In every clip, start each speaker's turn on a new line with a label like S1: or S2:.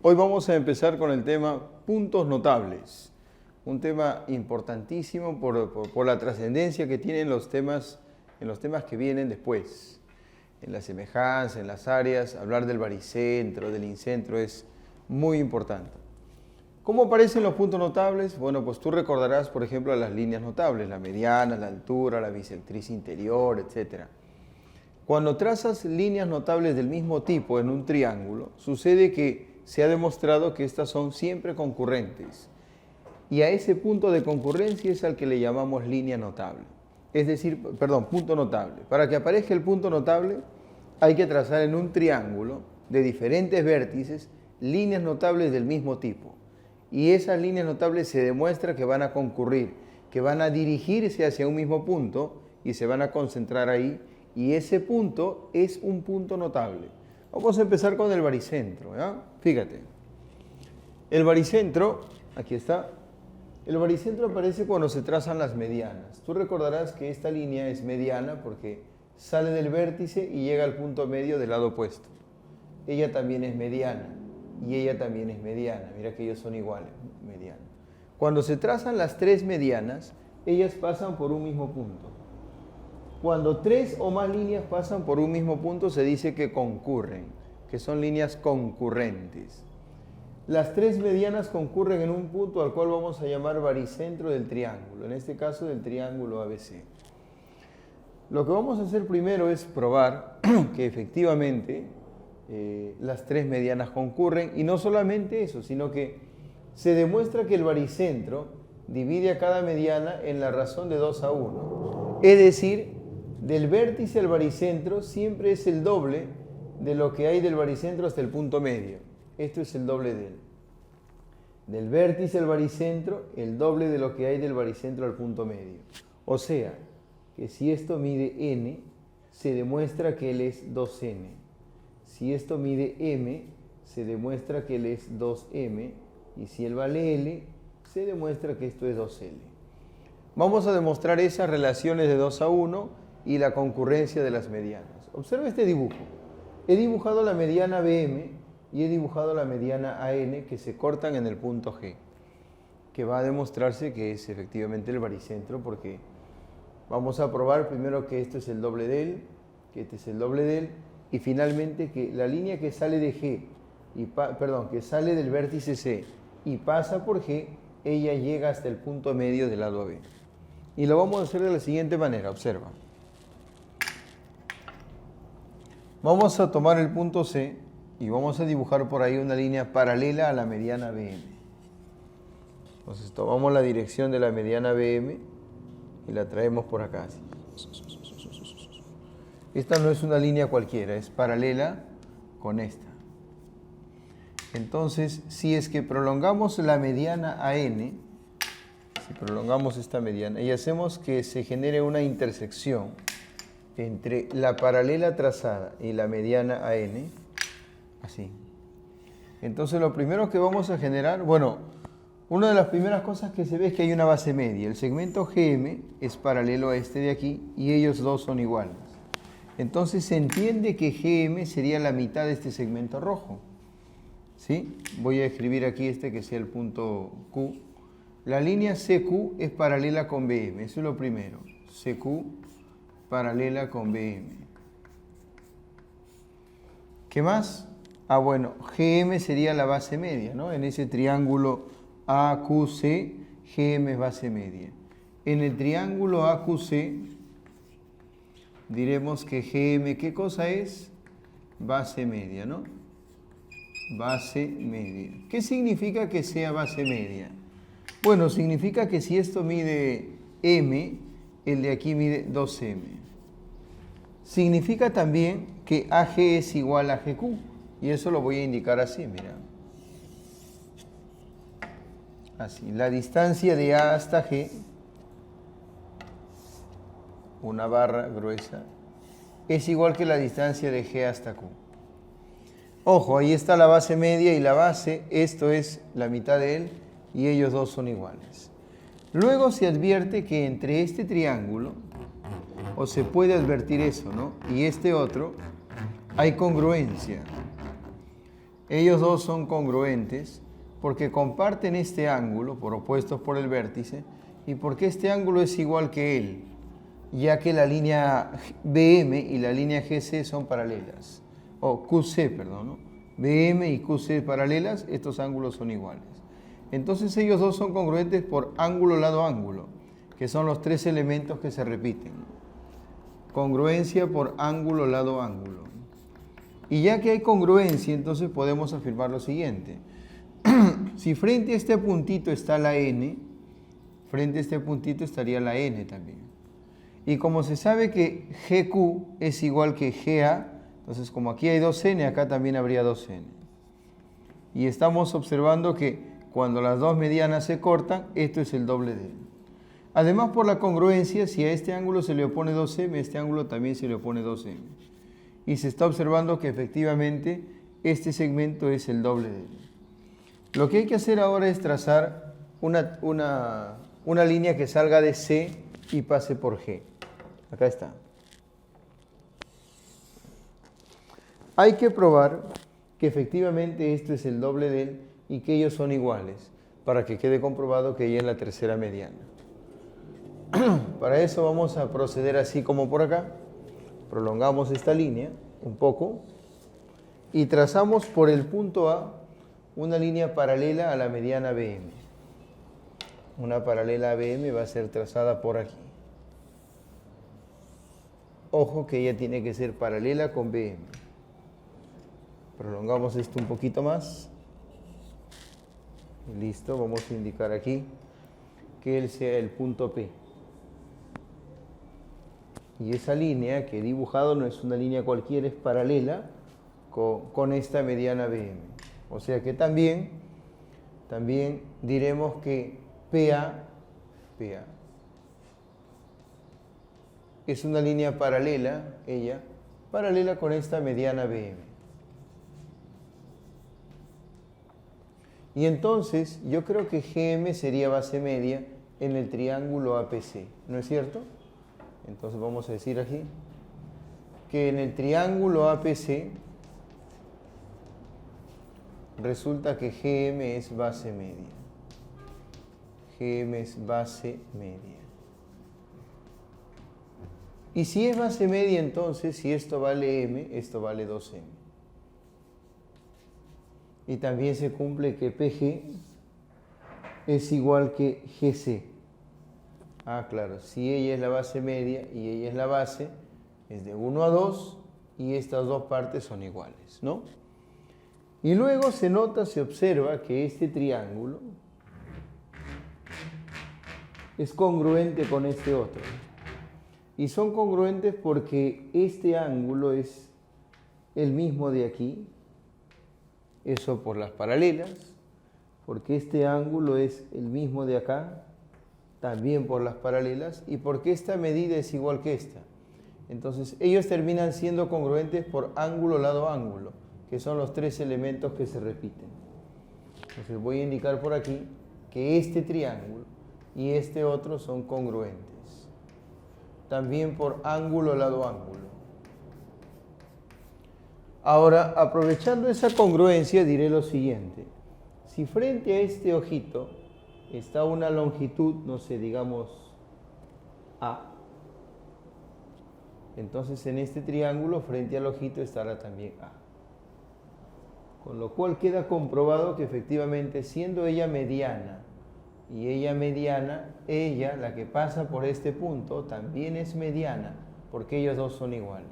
S1: Hoy vamos a empezar con el tema puntos notables, un tema importantísimo por la trascendencia que tienen los temas, en los temas que vienen después. En la semejanza, en las áreas, hablar del baricentro, del incentro es muy importante. ¿Cómo aparecen los puntos notables? Bueno, pues tú recordarás, por ejemplo, las líneas notables, la mediana, la altura, la bisectriz interior, etc. Cuando trazas líneas notables del mismo tipo en un triángulo, sucede que se ha demostrado que estas son siempre concurrentes. Y a ese punto de concurrencia es al que le llamamos línea notable. Es decir, punto notable. Para que aparezca el punto notable, hay que trazar en un triángulo de diferentes vértices líneas notables del mismo tipo. Y esas líneas notables se demuestra que van a concurrir, que van a dirigirse hacia un mismo punto y se van a concentrar ahí. Y ese punto es un punto notable. Vamos a empezar con el baricentro, ¿ya? Fíjate. El baricentro, aquí está. El baricentro aparece cuando se trazan las medianas. Tú recordarás que esta línea es mediana porque sale del vértice y llega al punto medio del lado opuesto. Ella también es mediana y ella también es mediana. Mira que ellos son iguales, mediana. Cuando se trazan las tres medianas, ellas pasan por un mismo punto. Cuando tres o más líneas pasan por un mismo punto, se dice que concurren, que son líneas concurrentes. Las tres medianas concurren en un punto al cual vamos a llamar baricentro del triángulo, en este caso del triángulo ABC. Lo que vamos a hacer primero es probar que efectivamente las tres medianas concurren, y no solamente eso, sino que se demuestra que el baricentro divide a cada mediana en la razón de 2:1. Es decir, del vértice al baricentro siempre es el doble de lo que hay del baricentro hasta el punto medio. Esto es el doble de él. Del vértice al baricentro, el doble de lo que hay del baricentro al punto medio. O sea, que si esto mide n, se demuestra que él es 2n. Si esto mide m, se demuestra que él es 2m. Y si él vale l, se demuestra que esto es 2l. Vamos a demostrar esas relaciones de 2:1 y la concurrencia de las medianas. Observa este dibujo. He dibujado la mediana BM y he dibujado la mediana AN que se cortan en el punto G, que va a demostrarse que es efectivamente el baricentro, porque vamos a probar primero que esto es el doble de él, que este es el doble de él, y finalmente que la línea que sale de G, que sale del vértice C y pasa por G, ella llega hasta el punto medio del lado AB. Y lo vamos a hacer de la siguiente manera, observa. Vamos a tomar el punto C y vamos a dibujar por ahí una línea paralela a la mediana BM. Entonces tomamos la dirección de la mediana BM y la traemos por acá. Así. Esta no es una línea cualquiera, es paralela con esta. Entonces, si es que prolongamos la mediana AN, si prolongamos esta mediana y hacemos que se genere una intersección entre la paralela trazada y la mediana AN, así. Entonces lo primero que vamos a generar, una de las primeras cosas que se ve es que hay una base media. El segmento GM es paralelo a este de aquí y ellos dos son iguales. Entonces se entiende que GM sería la mitad de este segmento rojo. ¿Sí? Voy a escribir aquí este que sea el punto Q. La línea CQ es paralela con BM, eso es lo primero. CQ paralela con BM. ¿Qué más? GM sería la base media, ¿no? En ese triángulo AQC, GM es base media. En el triángulo AQC diremos que GM, ¿qué cosa es? Base media, ¿no? Base media. ¿Qué significa que sea base media? Bueno, significa que si esto mide M, el de aquí mide 2M. Significa también que AG es igual a GQ. Y eso lo voy a indicar así, mira. Así, la distancia de A hasta G, una barra gruesa, es igual que la distancia de G hasta Q. Ojo, ahí está la base media y la base, esto es la mitad de él y ellos dos son iguales. Luego se advierte que entre este triángulo, o se puede advertir eso, ¿no? Y este otro, hay congruencia. Ellos dos son congruentes porque comparten este ángulo, por opuestos por el vértice, y porque este ángulo es igual que él, ya que la línea BM y la línea GC son paralelas, o QC, perdón, ¿no? BM y QC paralelas, estos ángulos son iguales. Entonces ellos dos son congruentes por ángulo lado ángulo, que son los tres elementos que se repiten. Congruencia por ángulo lado ángulo. Y ya que hay congruencia, entonces podemos afirmar lo siguiente. Si frente a este puntito está la N, frente a este puntito estaría la N también. Y como se sabe que GQ es igual que GA, entonces como aquí hay 2N, acá también habría 2N. Y estamos observando que cuando las dos medianas se cortan, esto es el doble de él. Además, por la congruencia, si a este ángulo se le opone 2M, a este ángulo también se le opone 2M. Y se está observando que efectivamente este segmento es el doble de él. Lo que hay que hacer ahora es trazar una línea que salga de C y pase por G. Acá está. Hay que probar que efectivamente esto es el doble de él y que ellos son iguales, para que quede comprobado que ella es la tercera mediana. Para eso vamos a proceder así como por acá. Prolongamos esta línea un poco y trazamos por el punto A una línea paralela a la mediana BM. Una paralela a BM va a ser trazada por aquí. Ojo que ella tiene que ser paralela con BM. Prolongamos esto un poquito más. Listo, vamos a indicar aquí que él sea el punto P. Y esa línea que he dibujado no es una línea cualquiera, es paralela con esta mediana BM. O sea que también diremos que PA es una línea paralela, paralela con esta mediana BM. Y entonces yo creo que GM sería base media en el triángulo APC, ¿no es cierto? Entonces vamos a decir aquí que en el triángulo APC resulta que GM es base media. GM es base media. Y si es base media, entonces, si esto vale M, esto vale 2M. Y también se cumple que PG es igual que GC. Ah, claro, si ella es la base media y ella es la base, es de 1 a 2 y estas dos partes son iguales, ¿no? Y luego se observa que este triángulo es congruente con este otro. Y son congruentes porque este ángulo es el mismo de aquí, eso por las paralelas, porque este ángulo es el mismo de acá, también por las paralelas, y porque esta medida es igual que esta. Entonces ellos terminan siendo congruentes por ángulo lado ángulo, que son los tres elementos que se repiten. Entonces voy a indicar por aquí que este triángulo y este otro son congruentes. También por ángulo lado ángulo. Ahora, aprovechando esa congruencia, diré lo siguiente. Si frente a este ojito está una longitud, no sé, digamos A, entonces en este triángulo frente al ojito estará también A. Con lo cual queda comprobado que efectivamente siendo ella mediana y ella mediana, ella, la que pasa por este punto, también es mediana, porque ellos dos son iguales,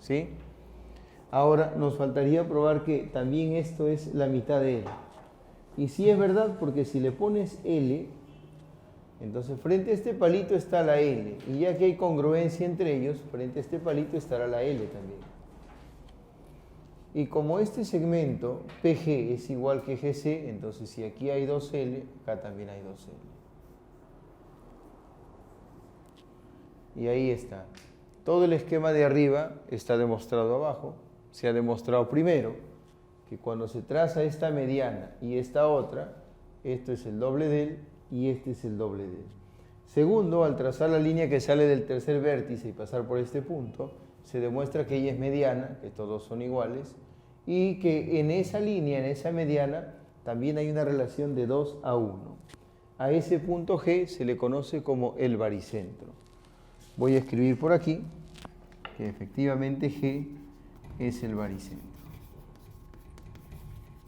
S1: ¿sí? Ahora nos faltaría probar que también esto es la mitad de L. Y sí es verdad, porque si le pones L, entonces frente a este palito está la L, y ya que hay congruencia entre ellos, frente a este palito estará la L también. Y como este segmento PG es igual que GC, entonces si aquí hay 2L, acá también hay 2L. Y ahí está. Todo el esquema de arriba está demostrado abajo. Se ha demostrado primero que cuando se traza esta mediana y esta otra, esto es el doble de él y este es el doble de él. Segundo, al trazar la línea que sale del tercer vértice y pasar por este punto, se demuestra que ella es mediana, que todos son iguales, y que en esa línea, en esa mediana, también hay una relación de 2 a 1. A ese punto G se le conoce como el baricentro. Voy a escribir por aquí que efectivamente G es el baricentro.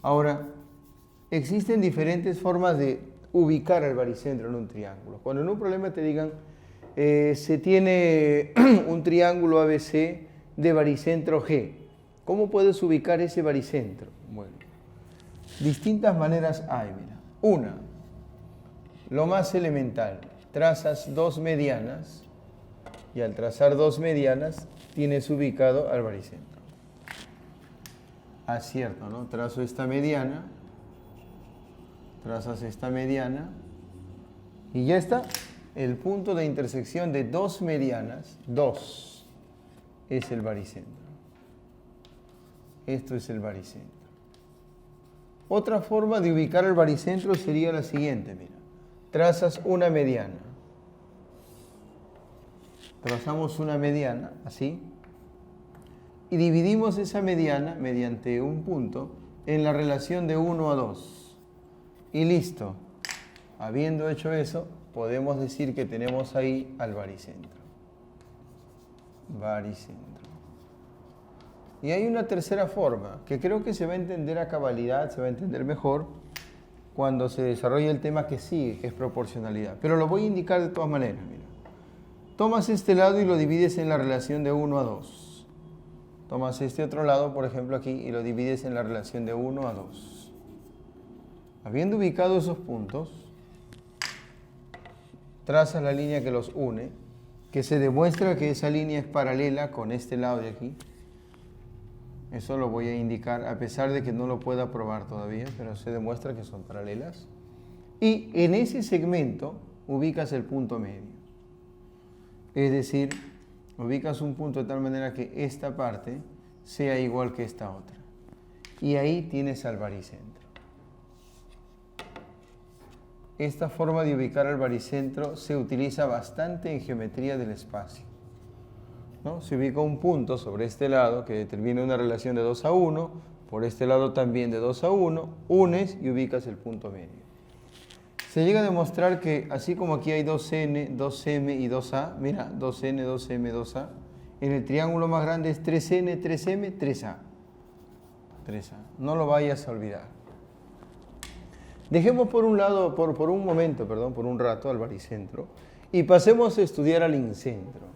S1: Ahora, existen diferentes formas de ubicar el baricentro en un triángulo. Cuando en un problema te digan, se tiene un triángulo ABC de baricentro G, ¿cómo puedes ubicar ese baricentro? Bueno, distintas maneras hay, mira. Una, lo más elemental, trazas dos medianas y al trazar dos medianas tienes ubicado al baricentro. Acierto, ¿no? Trazo esta mediana, trazas esta mediana y ya está. El punto de intersección de dos medianas, 2, es el baricentro. Esto es el baricentro. Otra forma de ubicar el baricentro sería la siguiente, mira. Trazas una mediana. Trazamos una mediana, así. Y dividimos esa mediana, mediante un punto, en la relación de 1 a 2. Y listo. Habiendo hecho eso, podemos decir que tenemos ahí al baricentro. Baricentro. Y hay una tercera forma, que creo que se va a entender a cabalidad, se va a entender mejor cuando se desarrolle el tema que sigue, que es proporcionalidad. Pero lo voy a indicar de todas maneras, mira. Tomas este lado y lo divides en la relación de 1 a 2. Tomas este otro lado, por ejemplo aquí, y lo divides en la relación de 1 a 2. Habiendo ubicado esos puntos, trazas la línea que los une, que se demuestra que esa línea es paralela con este lado de aquí. Eso lo voy a indicar, a pesar de que no lo pueda probar todavía, pero se demuestra que son paralelas. Y en ese segmento ubicas el punto medio. Es decir, ubicas un punto de tal manera que esta parte sea igual que esta otra. Y ahí tienes al baricentro. Esta forma de ubicar al baricentro se utiliza bastante en geometría del espacio, ¿no? Se ubica un punto sobre este lado que determina una relación de 2 a 1, por este lado también de 2 a 1, unes y ubicas el punto medio. Se llega a demostrar que así como aquí hay 2n, 2m y 2a, mira, 2n, 2m, 2a, en el triángulo más grande es 3n, 3m, 3a. 3a. No lo vayas a olvidar. Dejemos por un lado, por un rato al baricentro y pasemos a estudiar al incentro.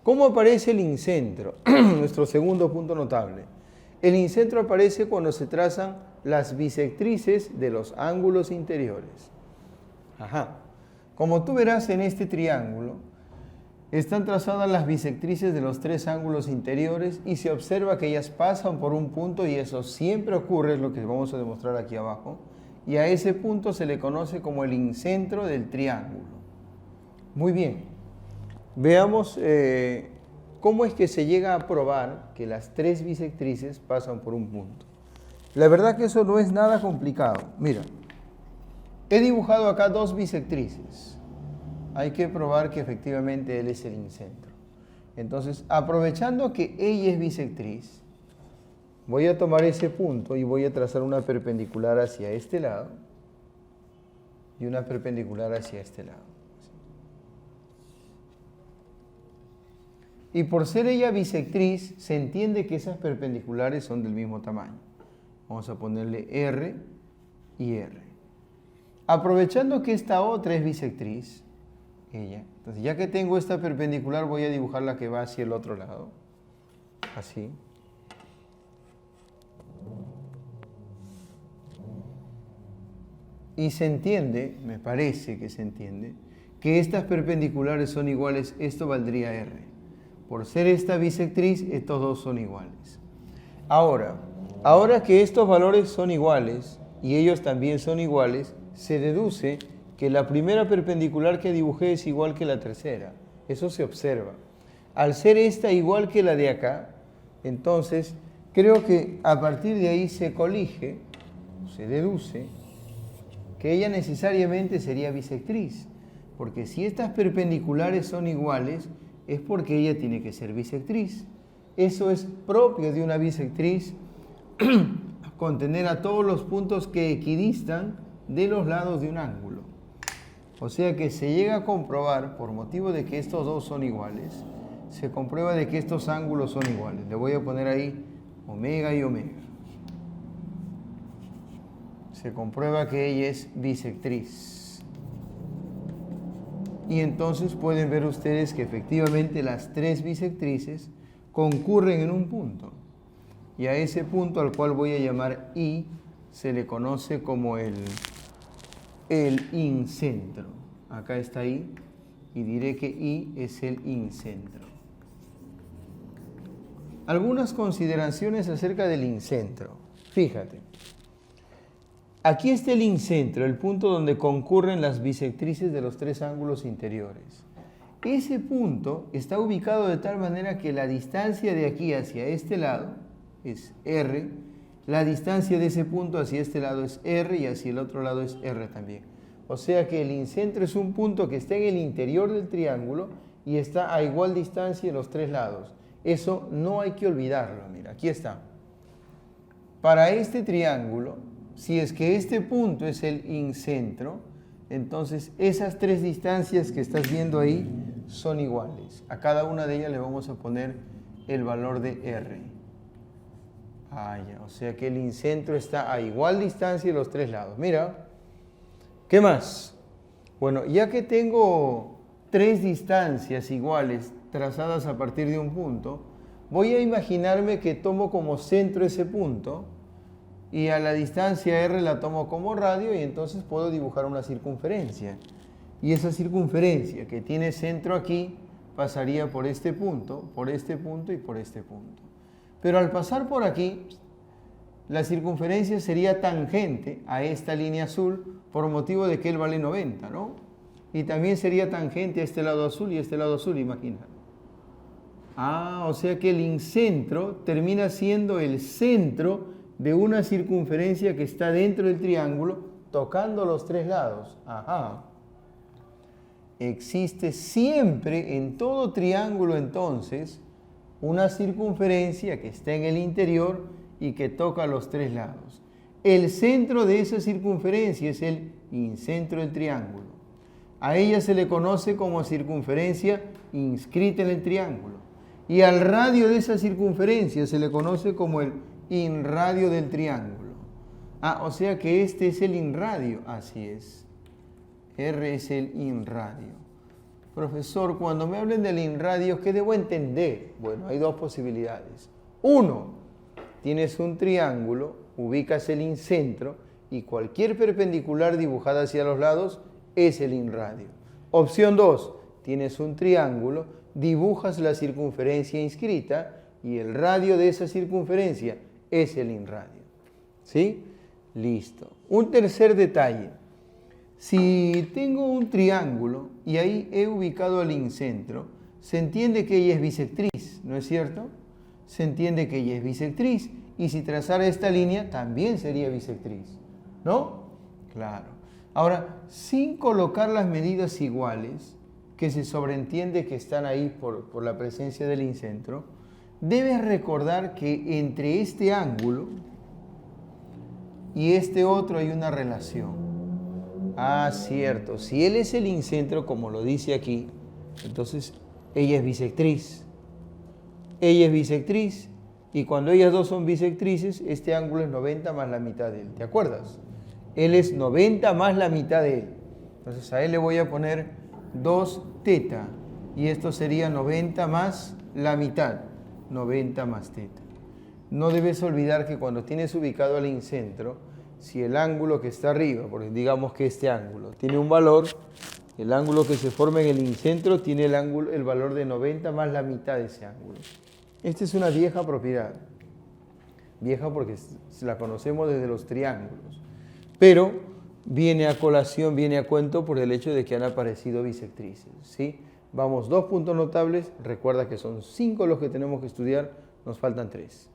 S1: ¿Cómo aparece el incentro? Nuestro segundo punto notable. El incentro aparece cuando se trazan las bisectrices de los ángulos interiores. Ajá. Como tú verás en este triángulo, están trazadas las bisectrices de los tres ángulos interiores y se observa que ellas pasan por un punto y eso siempre ocurre, es lo que vamos a demostrar aquí abajo. Y a ese punto se le conoce como el incentro del triángulo. Muy bien. Veamos cómo es que se llega a probar que las tres bisectrices pasan por un punto. La verdad que eso no es nada complicado. Mira, he dibujado acá dos bisectrices. Hay que probar que efectivamente él es el incentro. Entonces, aprovechando que ella es bisectriz, voy a tomar ese punto y voy a trazar una perpendicular hacia este lado y una perpendicular hacia este lado. Y por ser ella bisectriz, se entiende que esas perpendiculares son del mismo tamaño. Vamos a ponerle R y R. Aprovechando que esta otra es bisectriz, ella, entonces ya que tengo esta perpendicular, voy a dibujar la que va hacia el otro lado. Así. Y se entiende, me parece que se entiende, que estas perpendiculares son iguales, esto valdría R. Por ser esta bisectriz, estos dos son iguales. Ahora que estos valores son iguales y ellos también son iguales, se deduce que la primera perpendicular que dibujé es igual que la tercera. Eso se observa. Al ser esta igual que la de acá, entonces creo que a partir de ahí se colige, se deduce, que ella necesariamente sería bisectriz. Porque si estas perpendiculares son iguales, es porque ella tiene que ser bisectriz. Eso es propio de una bisectriz contener a todos los puntos que equidistan de los lados de un ángulo. O sea que se llega a comprobar, por motivo de que estos dos son iguales, se comprueba de que estos ángulos son iguales. Le voy a poner ahí omega y omega. Se comprueba que ella es bisectriz. Y entonces pueden ver ustedes que efectivamente las tres bisectrices concurren en un punto. Y a ese punto, al cual voy a llamar I, se le conoce como el incentro. Acá está I y diré que I es el incentro. Algunas consideraciones acerca del incentro. Fíjate. Aquí está el incentro, el punto donde concurren las bisectrices de los tres ángulos interiores. Ese punto está ubicado de tal manera que la distancia de aquí hacia este lado es R, la distancia de ese punto hacia este lado es R y hacia el otro lado es R también. O sea que el incentro es un punto que está en el interior del triángulo y está a igual distancia en los tres lados. Eso no hay que olvidarlo, mira, aquí está. Para este triángulo, si es que este punto es el incentro, entonces esas tres distancias que estás viendo ahí son iguales. A cada una de ellas le vamos a poner el valor de R. Ya, o sea que el incentro está a igual distancia en los tres lados. Mira, ¿qué más? Bueno, ya que tengo tres distancias iguales trazadas a partir de un punto, voy a imaginarme que tomo como centro ese punto y a la distancia R la tomo como radio y entonces puedo dibujar una circunferencia. Y esa circunferencia que tiene centro aquí pasaría por este punto y por este punto. Pero al pasar por aquí, la circunferencia sería tangente a esta línea azul por motivo de que él vale 90, ¿no? Y también sería tangente a este lado azul y a este lado azul, imagina. O sea que el incentro termina siendo el centro de una circunferencia que está dentro del triángulo tocando los tres lados. Existe siempre en todo triángulo entonces una circunferencia que está en el interior y que toca los tres lados. El centro de esa circunferencia es el incentro del triángulo. A ella se le conoce como circunferencia inscrita en el triángulo. Y al radio de esa circunferencia se le conoce como el inradio del triángulo. O sea que este es el inradio. Así es. R es el inradio. Profesor, cuando me hablen del inradio, ¿qué debo entender? Bueno, hay dos posibilidades. Uno, tienes un triángulo, ubicas el incentro y cualquier perpendicular dibujada hacia los lados es el inradio. Opción 2, tienes un triángulo, dibujas la circunferencia inscrita y el radio de esa circunferencia es el inradio. ¿Sí? Listo. Un tercer detalle. Si tengo un triángulo y ahí he ubicado el incentro, se entiende que ella es bisectriz, ¿no es cierto? Se entiende que ella es bisectriz y si trazara esta línea también sería bisectriz, ¿no? Claro. Ahora, sin colocar las medidas iguales, que se sobreentiende que están ahí por la presencia del incentro, debes recordar que entre este ángulo y este otro hay una relación. Cierto. Si él es el incentro, como lo dice aquí, entonces ella es bisectriz. Ella es bisectriz y cuando ellas dos son bisectrices, este ángulo es 90 más la mitad de él. ¿Te acuerdas? Él es 90 más la mitad de él. Entonces a él le voy a poner 2 teta y esto sería 90 más la mitad. 90 más teta. No debes olvidar que cuando tienes ubicado al incentro, si el ángulo que está arriba, porque digamos que este ángulo tiene un valor, el ángulo que se forma en el incentro tiene el valor de 90 más la mitad de ese ángulo. Esta es una vieja propiedad. Vieja porque la conocemos desde los triángulos. Pero viene a colación, viene a cuento por el hecho de que han aparecido bisectrices, ¿sí? Vamos, 2 puntos notables. Recuerda que son 5 los que tenemos que estudiar, nos faltan 3.